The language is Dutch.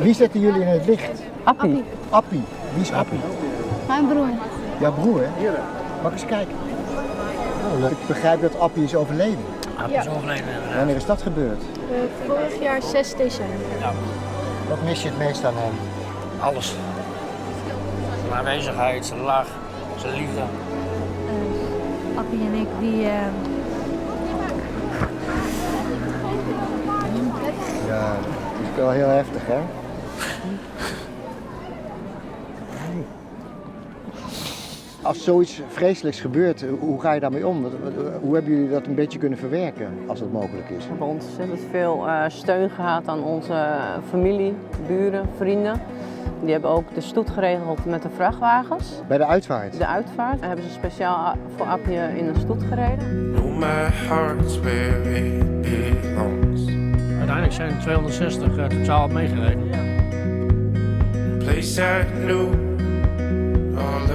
Wie zetten jullie in het licht? Appie. Appie. Wie is Appie? Mijn broer. Jouw broer, hè? Mag ik eens kijken? Oh, leuk. Ik begrijp dat Appie is overleden. Appie is overleden. Wanneer is dat gebeurd? Vorig jaar 6 december. Ja, Wat mis je het meest aan hem? alles. Zijn aanwezigheid, zijn lach, zijn liefde. Appie en ik die... Ja, dat is wel heel heftig, hè? Als zoiets vreselijks gebeurt, hoe ga je daarmee om? Hoe hebben jullie dat een beetje kunnen verwerken, als dat mogelijk is? We hebben ontzettend veel steun gehad aan onze familie, buren, vrienden. Die hebben ook de stoet geregeld met de vrachtwagens. Bij de uitvaart? De uitvaart hebben ze speciaal voor Appie in een stoet gereden. Know my heart's where it belongs. Uiteindelijk zijn er 260 totaal meegereden. Place I knew all